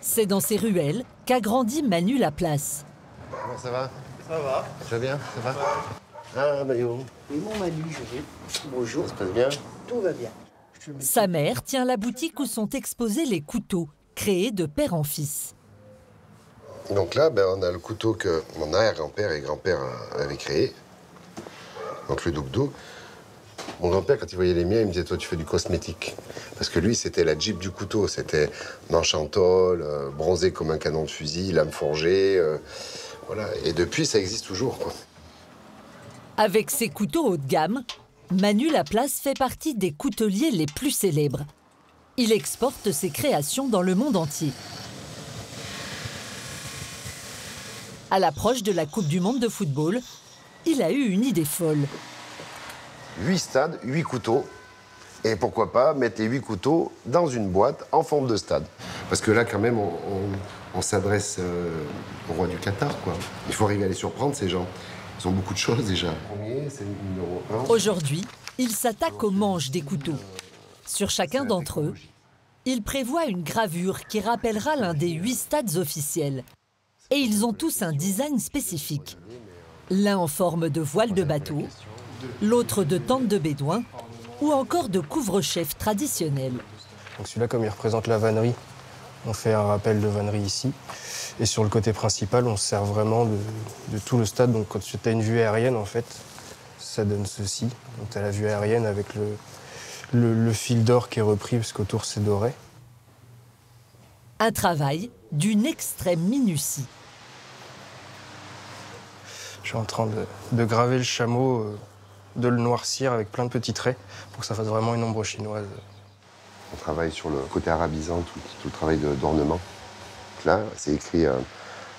C'est dans ces ruelles qu'a grandi Manu Laplace. Comment ça va? Ça va. Tu vas bien? Ça va? Ah, Manu. Et mon Manu, je vais. Bonjour. Ça se passe bien? Tout va bien. Sa mère tient la boutique où sont exposés les couteaux, créés de père en fils. Donc là, on a le couteau que mon arrière-grand-père et grand-père avaient créé. Donc le douk-douk. Mon grand-père, quand il voyait les miens, il me disait, toi, tu fais du cosmétique. Parce que lui, c'était la Jeep du couteau. C'était manche en tôle, bronzé comme un canon de fusil, lame forgée. Voilà. Et depuis, ça existe toujours, quoi. Avec ses couteaux haut de gamme, Manu Laplace fait partie des couteliers les plus célèbres. Il exporte ses créations dans le monde entier. À l'approche de la Coupe du Monde de football, il a eu une idée folle. 8 stades, 8 couteaux. Et pourquoi pas mettre les 8 couteaux dans une boîte en forme de stade. Parce que là, quand même, on s'adresse au roi du Qatar, quoi. Il faut arriver à les surprendre, ces gens. Ils ont beaucoup de choses, déjà. Le premier, c'est le numéro 1. Aujourd'hui, il s'attaque aux manches des couteaux. Sur chacun d'entre eux, il prévoit une gravure qui rappellera l'un des 8 stades officiels. Et ils ont tous un design spécifique. L'un en forme de voile de bateau, l'autre de tente de bédouin, ou encore de couvre-chef traditionnel. Donc celui-là, comme il représente la vannerie, on fait un rappel de vannerie ici. Et sur le côté principal, on se sert vraiment de tout le stade. Donc quand tu as une vue aérienne, en fait, ça donne ceci. Donc tu as la vue aérienne avec le fil d'or qui est repris, parce qu'autour c'est doré. Un travail d'une extrême minutie. Je suis en train de graver le chameau, de le noircir avec plein de petits traits pour que ça fasse vraiment une ombre chinoise. On travaille sur le côté arabisant, tout le travail d'ornement. Là, c'est écrit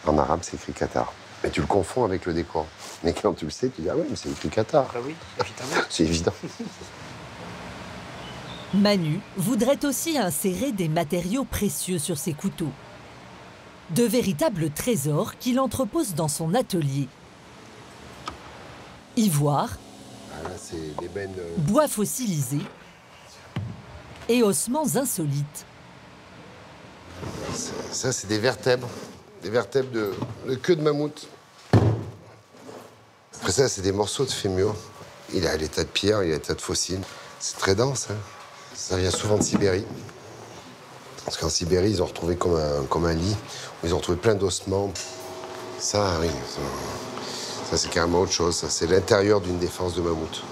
en arabe, c'est écrit Qatar. Mais tu le confonds avec le décor. Mais quand tu le sais, tu dis, ah oui, mais c'est écrit Qatar. Ah oui, évidemment. C'est évident. Manu voudrait aussi insérer des matériaux précieux sur ses couteaux. De véritables trésors qu'il entrepose dans son atelier. Ivoire, Ah, là, c'est l'ébène. bois fossilisé et ossements insolites. Ça, c'est des vertèbres. Des vertèbres de queue de mammouth. Après ça, c'est des morceaux de fémur. Il a l'état de pierre, il a l'état de fossile. C'est très dense, hein. Ça vient souvent de Sibérie. Parce qu'en Sibérie, ils ont retrouvé comme un lit, où ils ont retrouvé plein d'ossements. Ça, oui, ça c'est carrément autre chose. Ça, c'est l'intérieur d'une défense de mammouth.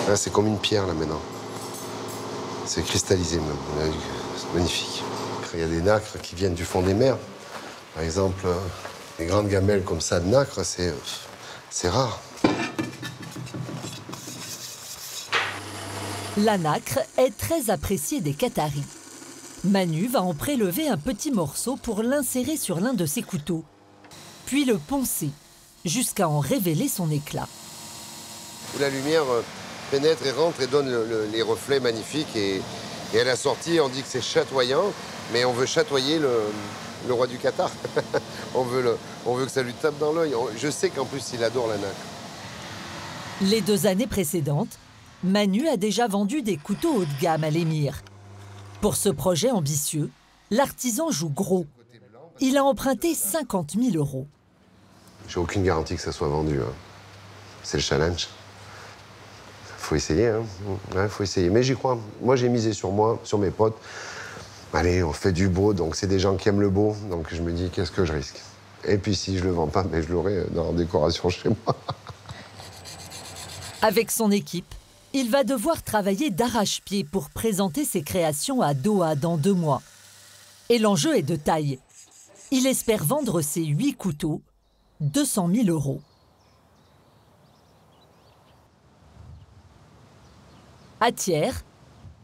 Là, c'est comme une pierre, là, maintenant. C'est cristallisé, même. C'est magnifique. Il y a des nacres qui viennent du fond des mers. Par exemple, les grandes gamelles comme ça de nacre, c'est rare. La nacre est très appréciée des Qataris. Manu va en prélever un petit morceau pour l'insérer sur l'un de ses couteaux, puis le poncer, jusqu'à en révéler son éclat. Où la lumière pénètre et rentre et donne les reflets magnifiques. Et à la sortie, on dit que c'est chatoyant, mais on veut chatoyer le roi du Qatar. on veut que ça lui tape dans l'œil. Je sais qu'en plus, il adore la nacre. Les 2 années précédentes, Manu a déjà vendu des couteaux haut de gamme à l'émir. Pour ce projet ambitieux, l'artisan joue gros. Il a emprunté 50 000 €. J'ai aucune garantie que ça soit vendu. Hein. C'est le challenge. Faut essayer, hein. Ouais, faut essayer. Mais j'y crois. Moi, j'ai misé sur moi, sur mes potes. Allez, on fait du beau, donc c'est des gens qui aiment le beau. Donc je me dis, qu'est-ce que je risque? Et puis si je le vends pas, je l'aurai en décoration chez moi. Avec son équipe, il va devoir travailler d'arrache-pied pour présenter ses créations à Doha dans 2 mois. Et l'enjeu est de taille. Il espère vendre ses 8 couteaux, 200 000 €. À Thiers,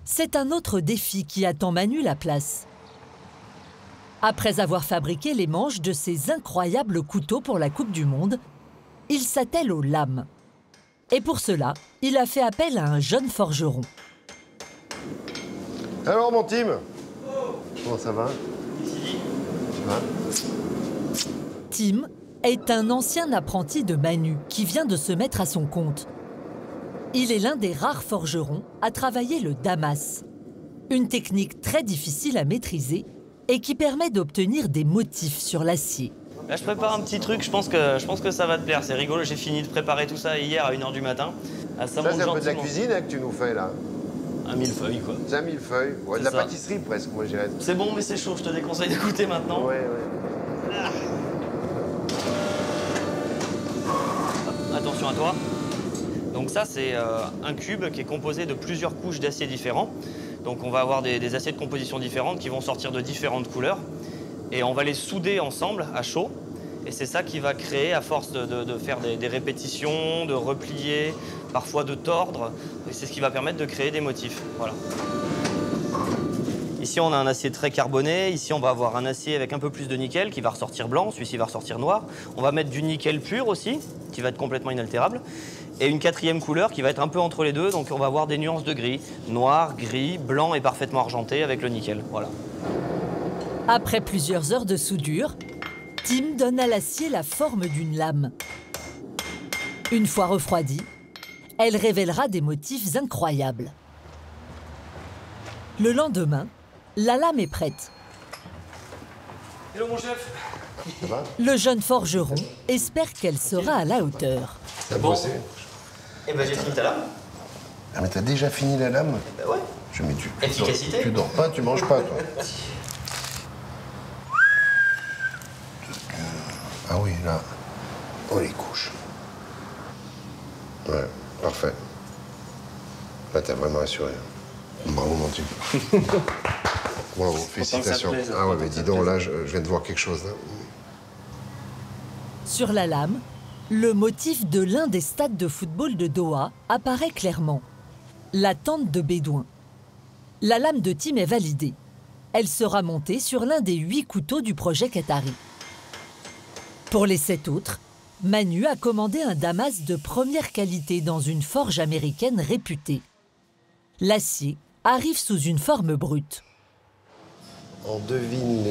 c'est un autre défi qui attend Manu Laplace. Après avoir fabriqué les manches de ces incroyables couteaux pour la Coupe du Monde, il s'attelle aux lames. Et pour cela, il a fait appel à un jeune forgeron. Alors, mon Tim, comment ça va? Tu vas? Tim est un ancien apprenti de Manu qui vient de se mettre à son compte. Il est l'un des rares forgerons à travailler le damas, une technique très difficile à maîtriser et qui permet d'obtenir des motifs sur l'acier. Là, je prépare un petit truc, je pense que ça va te plaire. C'est rigolo, j'ai fini de préparer tout ça hier à 1 h du matin. Ah, Ça, c'est un peu de la cuisine hein, que tu nous fais, là. Un millefeuille, quoi. C'est un millefeuille. Ouais, de la C'est ça. pâtisserie, presque, moi, je dirais. C'est bon, mais c'est chaud, je te déconseille d'écouter maintenant. Ouais, ouais. Attention à toi. Donc ça, c'est un cube qui est composé de plusieurs couches d'acier différents. Donc on va avoir des aciers de composition différentes qui vont sortir de différentes couleurs. Et on va les souder ensemble à chaud. Et c'est ça qui va créer, à force de faire des répétitions, de replier, parfois de tordre. Et c'est ce qui va permettre de créer des motifs. Voilà. Ici, on a un acier très carboné. Ici, on va avoir un acier avec un peu plus de nickel qui va ressortir blanc. Celui-ci va ressortir noir. On va mettre du nickel pur aussi, qui va être complètement inaltérable. Et une 4e couleur qui va être un peu entre les deux. Donc, on va avoir des nuances de gris. Noir, gris, blanc et parfaitement argenté avec le nickel. Voilà. Après plusieurs heures de soudure, Tim donne à l'acier la forme d'une lame. Une fois refroidie, elle révélera des motifs incroyables. Le lendemain, la lame est prête. Hello mon chef. Ça va? Le jeune forgeron espère qu'elle sera à la hauteur. T'as bossé? Eh ben j'ai fini ta lame. Ah, mais t'as déjà fini la lame? Ben ouais. Mais tu Efficacité. Tu dors pas, tu manges pas, toi. Ah oui, là. Oh, les couches. Ouais, parfait. Là, t'as vraiment assuré. Bravo, mon type. Bravo, félicitations. plaise, Ah ouais, mais dis donc, là, je viens de voir quelque chose. Là. Sur la lame, le motif de l'un des stades de football de Doha apparaît clairement. La tente de Bédouin. La lame de Tim est validée. Elle sera montée sur l'un des 8 couteaux du projet qatari. Pour les 7 autres, Manu a commandé un damas de première qualité dans une forge américaine réputée. L'acier arrive sous une forme brute. On devine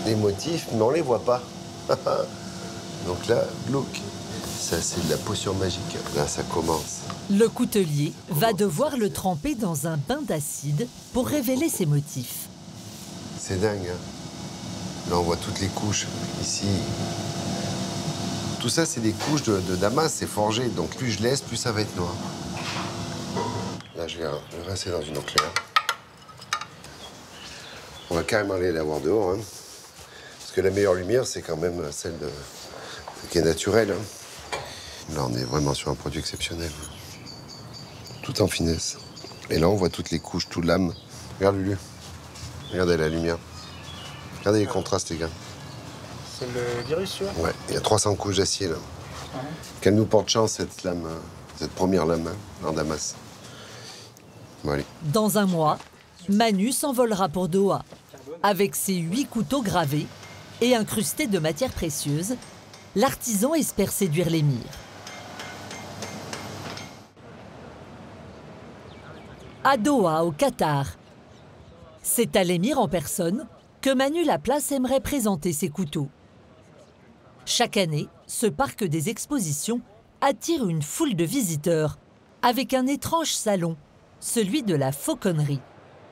les motifs, mais on les voit pas. Donc là, look, ça c'est de la potion magique. Là, ça commence. Le coutelier va devoir le tremper dans un bain d'acide pour révéler ses motifs. C'est dingue, hein. Là, on voit toutes les couches. Ici, tout ça, c'est des couches de damas, c'est forgé. Donc, plus je laisse, plus ça va être noir. Là, je vais rincer dans une eau claire. On va carrément aller la voir dehors, hein. Parce que la meilleure lumière, c'est quand même celle qui est naturelle, hein. Là, on est vraiment sur un produit exceptionnel. Tout en finesse. Et là, on voit toutes les couches, tout l'âme. Regarde, Lulu. Regardez la lumière. Regardez les contrastes, les gars. C'est le virus, tu vois? Ouais, il y a 300 couches d'acier, là. Qu'elle nous porte chance, cette lame, cette première lame, hein, en damas. Bon, allez. Dans un mois, Manu s'envolera pour Doha, avec ses 8 couteaux gravés et incrustés de matières précieuses. L'artisan espère séduire l'émir. À Doha, au Qatar, c'est à l'émir en personne que Manu Laplace aimerait présenter ses couteaux. Chaque année, ce parc des expositions attire une foule de visiteurs avec un étrange salon, celui de la fauconnerie,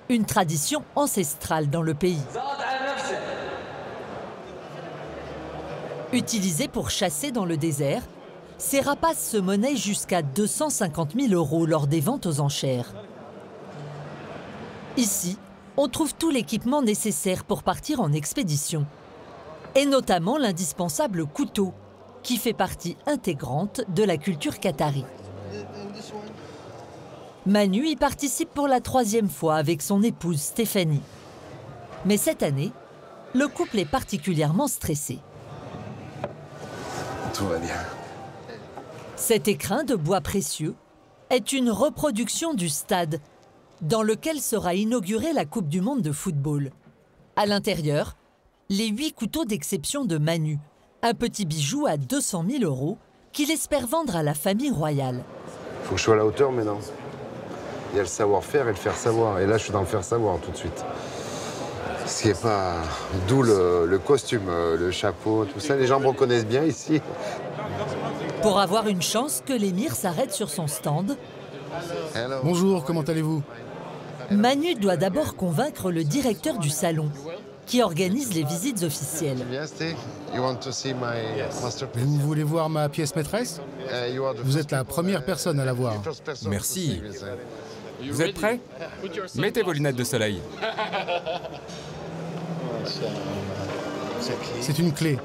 une tradition ancestrale dans le pays. Utilisés pour chasser dans le désert, ces rapaces se monnaient jusqu'à 250 000 € lors des ventes aux enchères. Ici, on trouve tout l'équipement nécessaire pour partir en expédition, et notamment l'indispensable couteau, qui fait partie intégrante de la culture qatari. Manu y participe pour la 3e fois avec son épouse Stéphanie. Mais cette année, le couple est particulièrement stressé. Tout va bien. Cet écrin de bois précieux est une reproduction du stade dans lequel sera inaugurée la Coupe du Monde de football. À l'intérieur, les 8 couteaux d'exception de Manu, un petit bijou à 200 000 € qu'il espère vendre à la famille royale. Faut que je sois à la hauteur maintenant. Il y a le savoir-faire et le faire savoir. Et là, je suis dans le faire savoir tout de suite. Ce qui n'est pas... D'où le costume, le chapeau, tout ça. Les gens me reconnaissent bien ici. Pour avoir une chance que l'émir s'arrête sur son stand, Bonjour, comment allez-vous? Manu doit d'abord convaincre le directeur du salon, qui organise les visites officielles. Vous voulez voir ma pièce maîtresse? Vous êtes la première personne à la voir. Merci. Vous êtes prêts? Mettez vos lunettes de soleil. C'est une clé.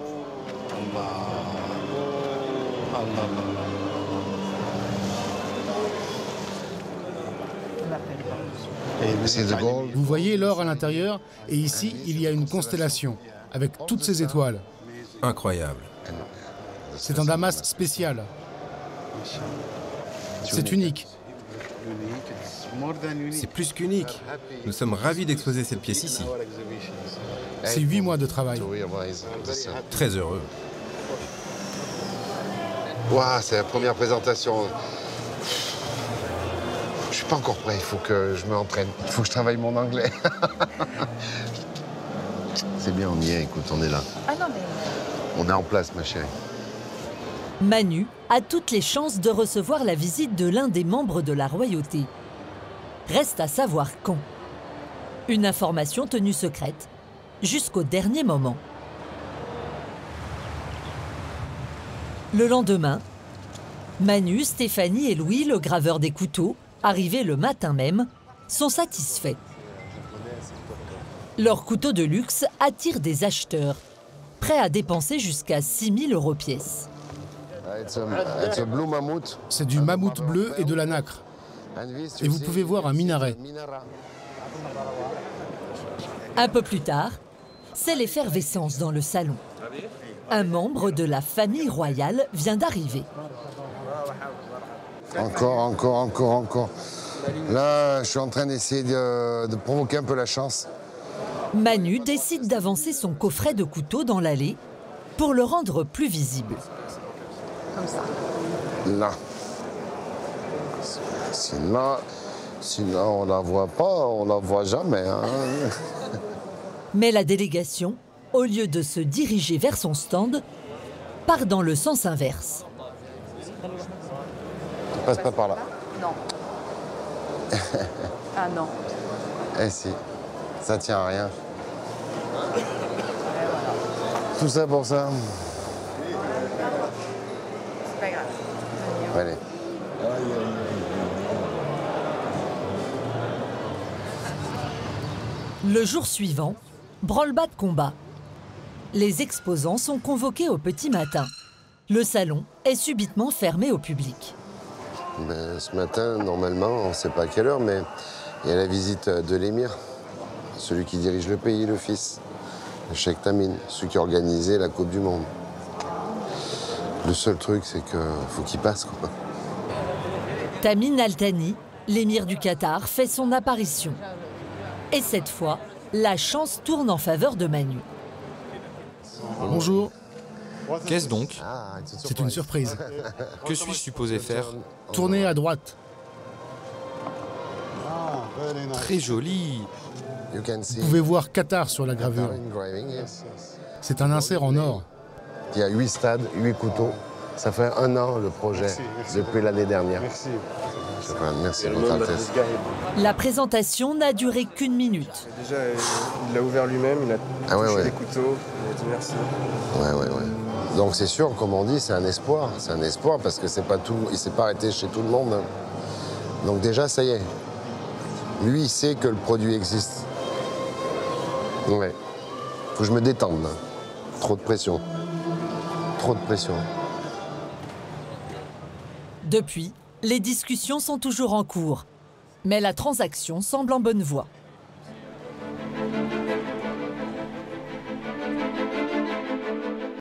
Vous voyez l'or à l'intérieur, et ici, il y a une constellation, avec toutes ces étoiles. Incroyable. C'est un damas spécial. C'est unique. C'est plus qu'unique. Nous sommes ravis d'exposer cette pièce ici. C'est 8 mois de travail. Très heureux. Waouh, c'est la première présentation. Je suis pas encore prêt, il faut que je m'entraîne. Il faut que je travaille mon anglais. C'est bien, on y est, écoute, on est là. On est en place, ma chérie. Manu a toutes les chances de recevoir la visite de l'un des membres de la royauté. Reste à savoir quand. Une information tenue secrète jusqu'au dernier moment. Le lendemain, Manu, Stéphanie et Louis, le graveur des couteaux, arrivés le matin même, sont satisfaits. Leurs couteaux de luxe attirent des acheteurs, prêts à dépenser jusqu'à 6 000 € pièce. C'est du mammouth bleu et de la nacre. Et vous pouvez voir un minaret. Un peu plus tard, c'est l'effervescence dans le salon. Un membre de la famille royale vient d'arriver. Encore. Là, je suis en train d'essayer de provoquer un peu la chance. Manu décide d'avancer son coffret de couteaux dans l'allée pour le rendre plus visible. Là. Sinon, on la voit pas, on la voit jamais. Hein. Mais la délégation, au lieu de se diriger vers son stand, part dans le sens inverse. Tu passes pas par là. Non. Ah non. Eh si, ça tient à rien. Tout ça pour ça. C'est pas grave. Allez. Le jour suivant, branle-bas de combat. Les exposants sont convoqués au petit matin. Le salon est subitement fermé au public. Ben, ce matin, normalement, on ne sait pas à quelle heure, mais il y a la visite de l'émir, celui qui dirige le pays, le fils, le Cheikh Tamim, celui qui a organisé la Coupe du Monde. Le seul truc, c'est qu'il faut qu'il passe, quoi. Tamim Al Thani, l'émir du Qatar, fait son apparition. Et cette fois, la chance tourne en faveur de Manu. Bonjour, Qu'est-ce donc? c'est une surprise. Que suis-je supposé faire? Tournez à droite. Très joli. Vous pouvez voir Qatar sur la gravure. C'est un insert en or. Il y a 8 stades, 8 couteaux. Ça fait 1 an, le projet, depuis l'année dernière. Merci, Votre Altesse. La présentation n'a duré qu'1 minute. Déjà, il l'a ouvert lui-même, il a touché ouais. les couteaux, il a dit merci. Ouais. Donc c'est sûr, comme on dit, c'est un espoir. C'est un espoir parce que c'est pas tout, il s'est pas arrêté chez tout le monde. Donc déjà, ça y est. Lui, il sait que le produit existe. Ouais. Faut que je me détende, là. Trop de pression. Trop de pression. Depuis, les discussions sont toujours en cours. Mais la transaction semble en bonne voie.